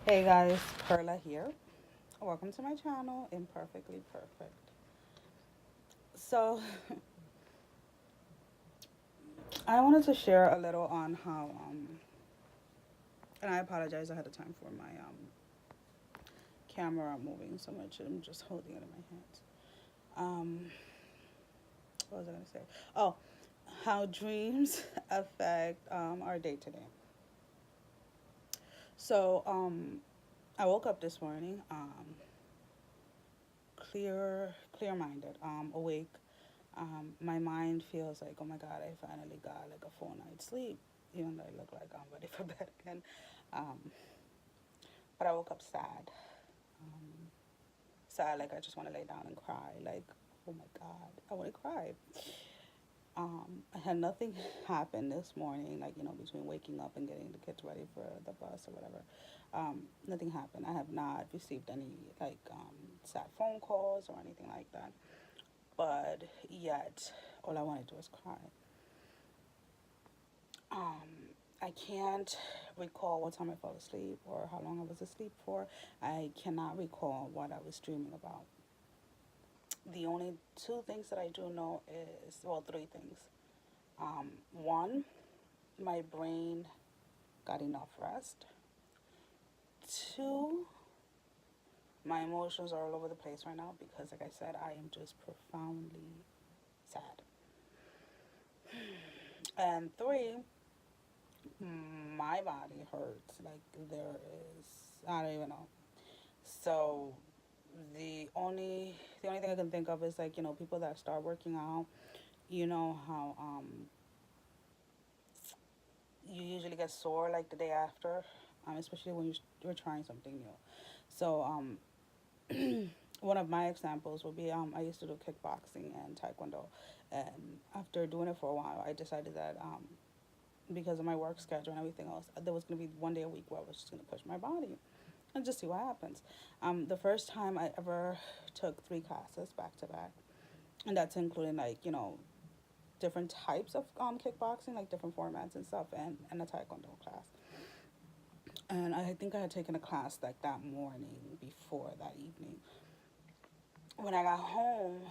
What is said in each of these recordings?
Hey guys, Perla here. Welcome to my channel, Imperfectly Perfect. So, I wanted to share a little on how, and I apologize ahead of time for my camera moving so much. I'm just holding it in my hands. Um, what was I going to say? Oh, how dreams affect our day to day. So, I woke up this morning, clear minded, awake. My mind feels like, oh my God, I finally got like a full night's sleep, even though I look like I'm ready for bed again. Um, but I woke up sad. Um, Sad, like I just want to lay down and cry. Like, oh my God, I want to cry. I had nothing happen this morning, like, between waking up and getting the kids ready for the bus or whatever. Nothing happened. I have not received any, like, sad phone calls or anything like that. But yet, all I want to do is cry. I can't recall what time I fell asleep or how long I was asleep for. I cannot recall what I was dreaming about. The only two things that I do know is, well, three things. One, my brain got enough rest. Two, my emotions are all over the place right now because, like I said, I am just profoundly sad. And three, my body hurts. Like, there is, I don't even know. So the only thing I can think of is, like, people that start working out. You know how you usually get sore like the day after, especially when you're trying something new. So one of my examples would be, I used to do kickboxing and taekwondo, and after doing it for a while, I decided that because of my work schedule and everything else, there was going to be one day a week where I was just going to push my body and just see what happens. The first time I ever took three classes back to back, and that's including, like, different types of kickboxing, like different formats and stuff, and a taekwondo class. And I think I had taken a class like that morning before that evening. When I got home,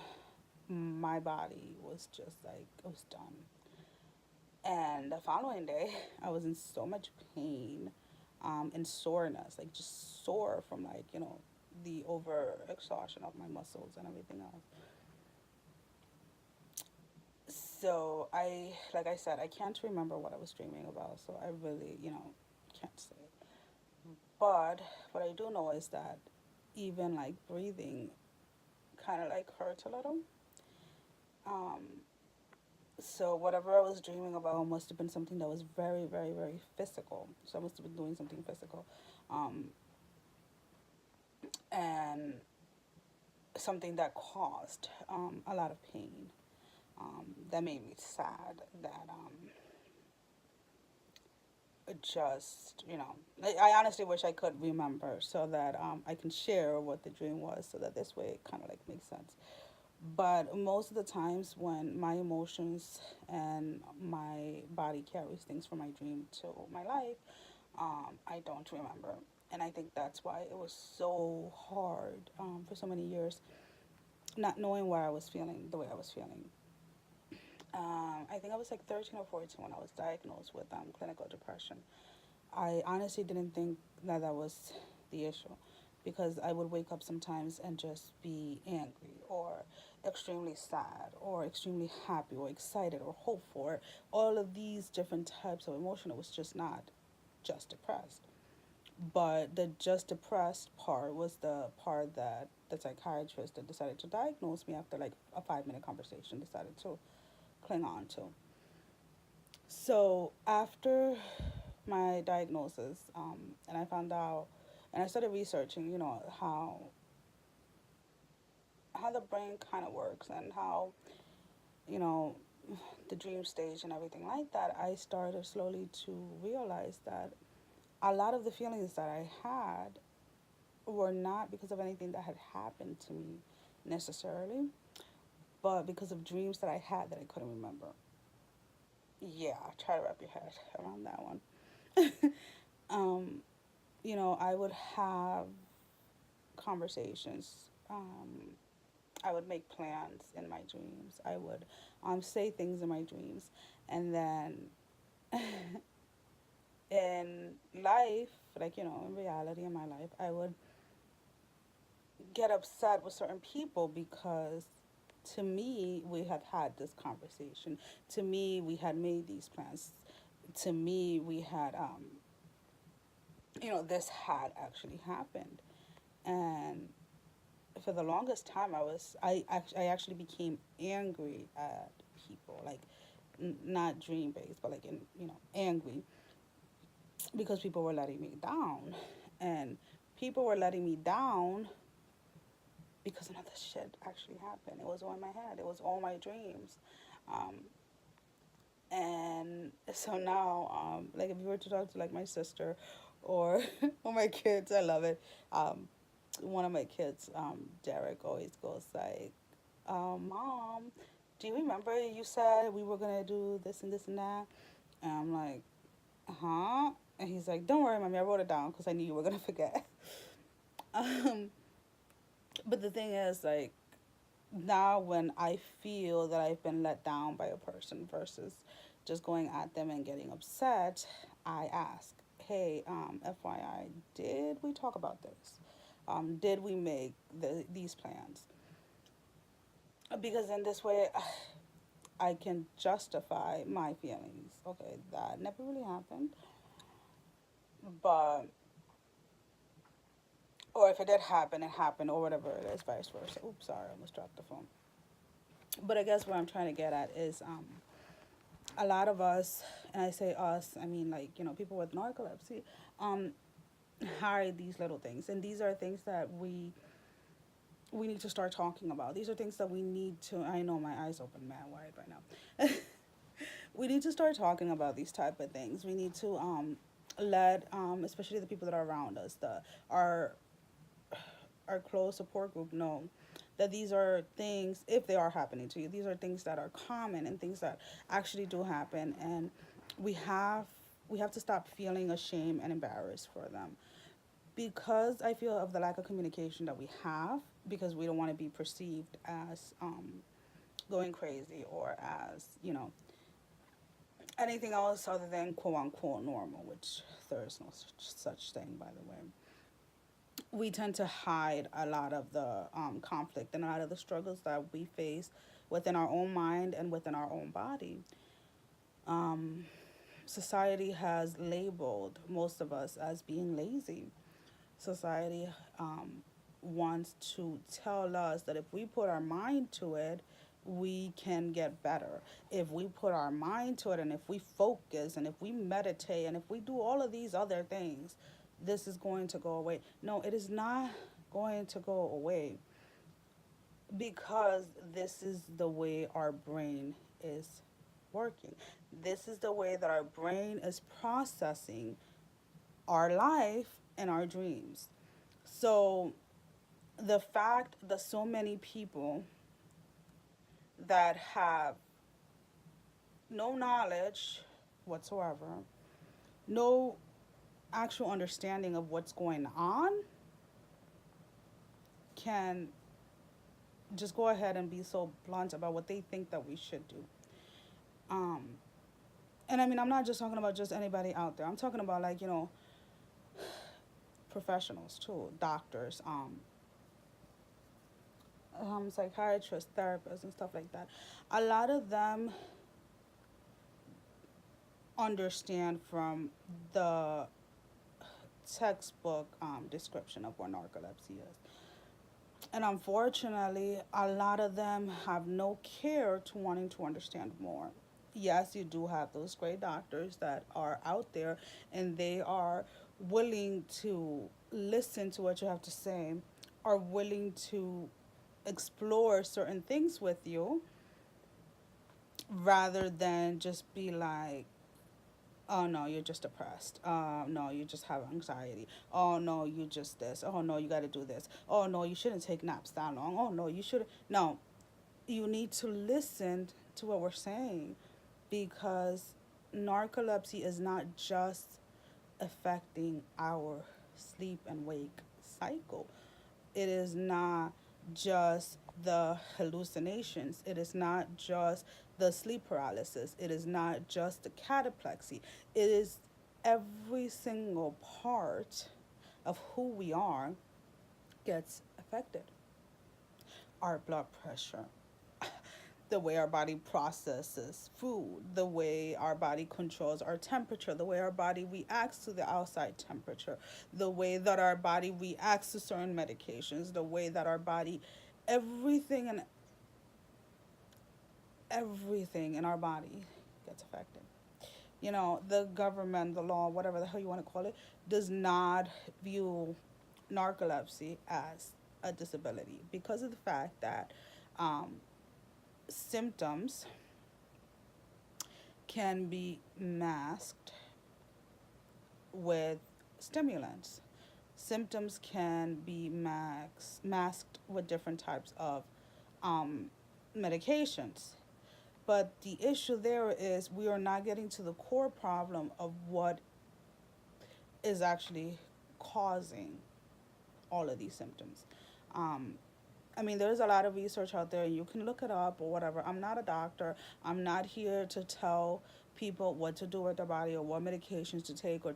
my body was just like, it was done. And the following day, I was in so much pain and soreness, like just sore from, like, the over exhaustion of my muscles and everything else. So like I said, I can't remember what I was dreaming about. So I really, can't say. But what I do know is that even like breathing kind of like hurts a little. Um, so whatever I was dreaming about must have been something that was very, very, very physical. So I must have been doing something physical, um, and something that caused a lot of pain. That made me sad. That just, I honestly wish I could remember so that I can share what the dream was, so that this way it kind of like makes sense. But most of the times when my emotions and my body carries things from my dream to my life, I don't remember. And I think that's why it was so hard for so many years, not knowing why I was feeling the way I was feeling. I think I was like 13 or 14 when I was diagnosed with clinical depression. I honestly didn't think that that was the issue, because I would wake up sometimes and just be angry or extremely sad or extremely happy or excited or hopeful, or all of these different types of emotion. It was just not just depressed. But the just depressed part was the part that the psychiatrist that decided to diagnose me after like a 5 minute conversation decided to cling on to. So after my diagnosis, and I found out, and I started researching, how the brain kind of works and how, you know the dream stage and everything like that. I started slowly to realize that a lot of the feelings that I had were not because of anything that had happened to me necessarily, but because of dreams that I had that I couldn't remember. Yeah, try to wrap your head around that one. um, I would have conversations. I would make plans in my dreams. I would say things in my dreams. And then in life, like, in reality, in my life, I would get upset with certain people because to me, we had had this conversation. To me, we had made these plans. To me, we had, this had actually happened. And for the longest time, I actually became angry at people, like, not dream based, but like, angry because people were letting me down. And people were letting me down because none of this shit actually happened. It was all in my head. It was all my dreams. Um, and so now, like, if you were to talk to, like, my sister or or my kids, I love it. One of my kids, Derek, always goes like, "Mom, do you remember you said we were gonna do this and this and that?" And I'm like, "Huh?" And he's like, "Don't worry, mommy, I wrote it down because I knew you were gonna forget." um, but the thing is, like, now when I feel that I've been let down by a person versus just going at them and getting upset, I ask, "Hey, FYI, did we talk about this? Did we make these plans?" Because in this way, I can justify my feelings. Okay, that never really happened, but or if it did happen, it happened, or whatever it is, vice versa. Oops, sorry, I almost dropped the phone. But I guess what I'm trying to get at is, a lot of us, and I say us, I mean, like, people with narcolepsy, um, hide these little things, and these are things that we need to start talking about. These are things that we need to. I know my eyes open mad wide right now. We need to start talking about these type of things. We need to let especially the people that are around us, the our close support group, know that these are things, if they are happening to you, these are things that are common and things that actually do happen, and we have we have to stop feeling ashamed and embarrassed for them, because I feel of the lack of communication that we have, because we don't want to be perceived as going crazy, or as, anything else other than quote unquote normal, which there is no such thing, by the way. We tend to hide a lot of the conflict and a lot of the struggles that we face within our own mind and within our own body. Um, Society has labeled most of us as being lazy. Society wants to tell us that if we put our mind to it, we can get better. If we put our mind to it, and if we focus, and if we meditate, and if we do all of these other things, this is going to go away. No, it is not going to go away, because this is the way our brain is working. This is the way that our brain is processing our life and our dreams. So the fact that so many people that have no knowledge whatsoever, no actual understanding of what's going on, can just go ahead and be so blunt about what they think that we should do. Um, and I mean, I'm not just talking about just anybody out there. I'm talking about, like, professionals too, doctors, psychiatrists, therapists, and stuff like that. A lot of them understand from the textbook description of what narcolepsy is. And unfortunately, a lot of them have no care to wanting to understand more. Yes, you do have those great doctors that are out there, and they are willing to listen to what you have to say, are willing to explore certain things with you, rather than just be like, "Oh no, you're just depressed. No, you just have anxiety. Oh no, you just this. Oh no, you got to do this. Oh no, you shouldn't take naps that long. Oh no, you should." No, you need to listen to what we're saying, because narcolepsy is not just affecting our sleep and wake cycle. It is not just the hallucinations. It is not just the sleep paralysis. It is not just the cataplexy. It is every single part of who we are gets affected. Our blood pressure, the way our body processes food, the way our body controls our temperature, the way our body reacts to the outside temperature, the way that our body reacts to certain medications, the way that our body, everything and everything in our body gets affected. You know, the government, the law, whatever the hell you want to call it, does not view narcolepsy as a disability because of the fact that um, symptoms can be masked with stimulants. Symptoms can be masked with different types of um, medications. But the issue there is we are not getting to the core problem of what is actually causing all of these symptoms. Um, I mean, there's a lot of research out there, and you can look it up or whatever. I'm not a doctor. I'm not here to tell people what to do with their body or what medications to take or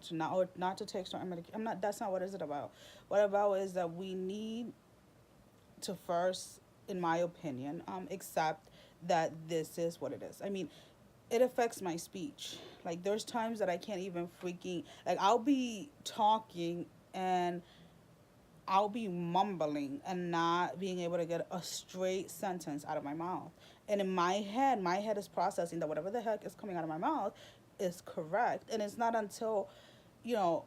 not to take certain medications. I'm not. That's not what is it about. What about is that we need to first, in my opinion, accept that this is what it is. I mean, it affects my speech. Like there's times that I can't even freaking like I'll be talking and I'll be mumbling and not being able to get a straight sentence out of my mouth. And in my head is processing that whatever the heck is coming out of my mouth is correct. And it's not until, you know,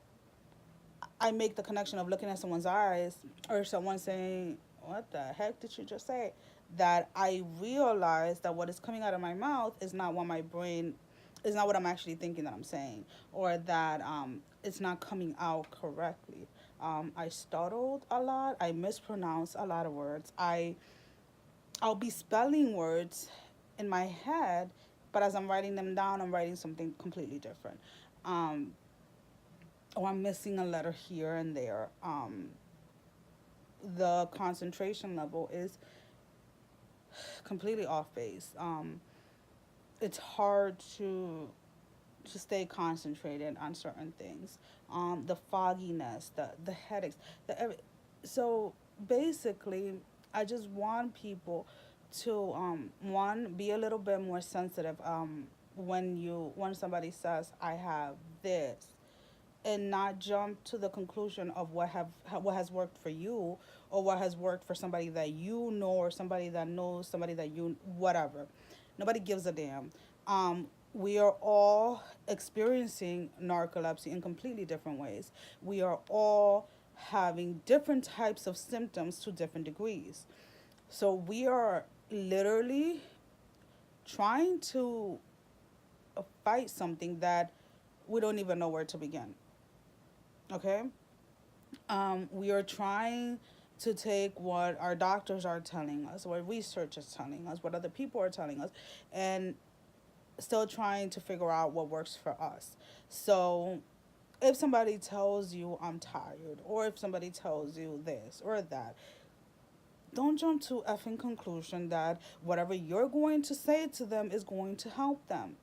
I make the connection of looking at someone's eyes or someone saying, "What the heck did you just say?" that I realize that what is coming out of my mouth is not what my brain is not what I'm actually thinking that I'm saying, or that it's not coming out correctly. I stuttered a lot. I mispronounce a lot of words. I'll be spelling words in my head, but as I'm writing them down, I'm writing something completely different. Um, or I'm missing a letter here and there. The concentration level is completely off base. It's hard to stay concentrated on certain things. The fogginess, the headaches, so basically, I just want people to one be a little bit more sensitive when somebody says I have this, and not jump to the conclusion of what has worked for you or what has worked for somebody that you know or somebody that knows somebody that you whatever. Nobody gives a damn. We are all experiencing narcolepsy in completely different ways. We are all having different types of symptoms to different degrees. So we are literally trying to fight something that we don't even know where to begin. Okay? We are trying to take what our doctors are telling us, what research is telling us, what other people are telling us, and still trying to figure out what works for us. So if somebody tells you I'm tired, or if somebody tells you this or that, don't jump to effing conclusion that whatever you're going to say to them is going to help them.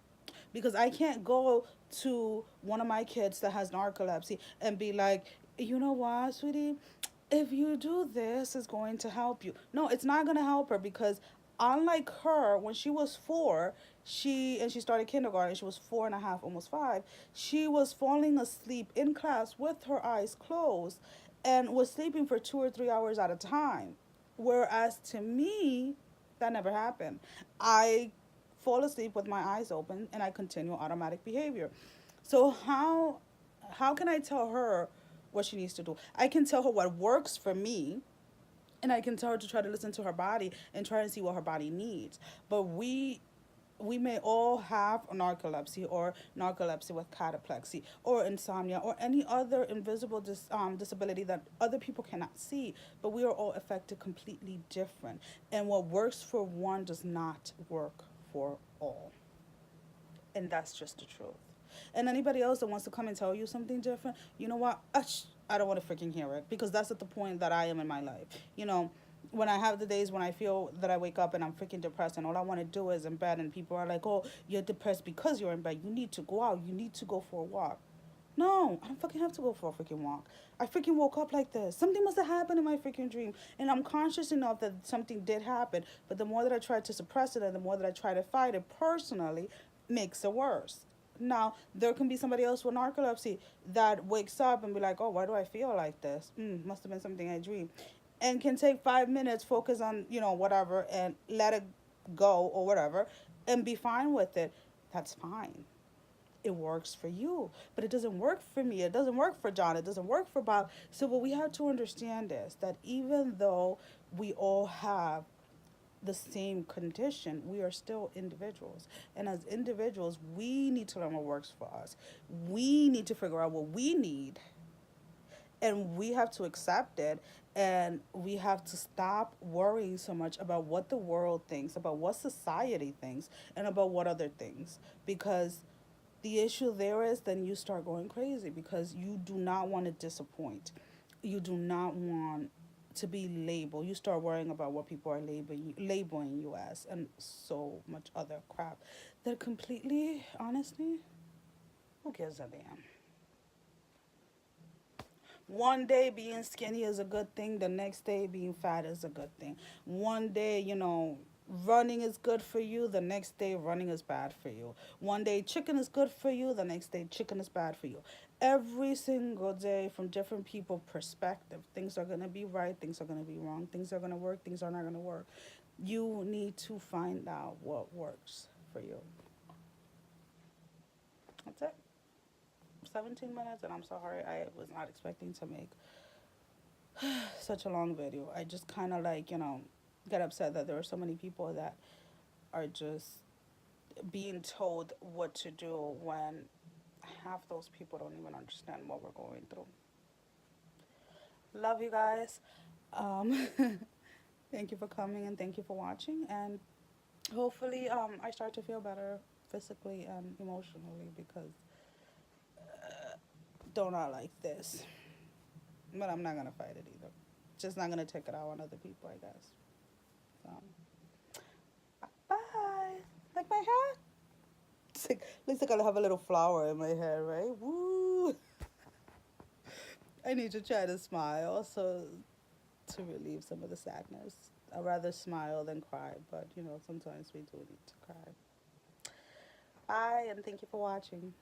Because I can't go to one of my kids that has narcolepsy and be like, you know what, sweetie, if you do this, it's going to help you. No, it's not going to help her because unlike her, when she was four, she started kindergarten, she was 4.5, almost 5. She was falling asleep in class with her eyes closed and was sleeping for 2 or 3 hours at a time. Whereas to me, that never happened. I fall asleep with my eyes open and I continue automatic behavior. So how can I tell her what she needs to do? I can tell her what works for me, and I can tell her to try to listen to her body and try and see what her body needs. But we may all have narcolepsy or narcolepsy with cataplexy or insomnia or any other invisible disability that other people cannot see, but we are all affected completely different. And what works for one does not work for all. And that's just the truth. And anybody else that wants to come and tell you something different, you know what? I don't want to freaking hear it, because that's at the point that I am in my life. You know, when I have the days when I feel that I wake up and I'm freaking depressed and all I want to do is in bed, and people are like, "Oh, you're depressed because you're in bed. You need to go out. You need to go for a walk." No, I don't fucking have to go for a freaking walk. I freaking woke up like this. Something must have happened in my freaking dream. And I'm conscious enough that something did happen. But the more that I try to suppress it and the more that I try to fight it personally, makes it worse. Now, there can be somebody else with narcolepsy that wakes up and be like, oh, why do I feel like this? Must have been something I dreamed. And can take 5 minutes, focus on, whatever, and let it go or whatever, and be fine with it. That's fine. It works for you, but it doesn't work for me. It doesn't work for John. It doesn't work for Bob. So what we have to understand is that even though we all have the same condition, we are still individuals. And as individuals, we need to learn what works for us. We need to figure out what we need, and we have to accept it, and we have to stop worrying so much about what the world thinks, about what society thinks, and about what other things, because the issue there is then you start going crazy because you do not want to disappoint. You do not want to be labeled. You start worrying about what people are labeling you as, and so much other crap that completely, honestly, who gives a damn? One day being skinny is a good thing, the next day being fat is a good thing. One day, running is good for you, the next day running is bad for you. One day chicken is good for you, the next day chicken is bad for you. Every single day, from different people perspective, things are going to be right, things are going to be wrong, things are going to work, things are not going to work. You need to find out what works for you. That's it. 17 minutes, and I'm sorry, I was not expecting to make such a long video. I just kind of like, get upset that there are so many people that are just being told what to do when half those people don't even understand what we're going through. Love you guys. Um, thank you for coming and thank you for watching. And hopefully, I start to feel better physically and emotionally, because don't I like this. But I'm not going to fight it either. Just not going to take it out on other people, I guess. So, bye. Like my hair? Looks like I have a little flower in my hair, right? Woo! I need to try to smile so to relieve some of the sadness. I'd rather smile than cry, but sometimes we do need to cry. Bye, and thank you for watching.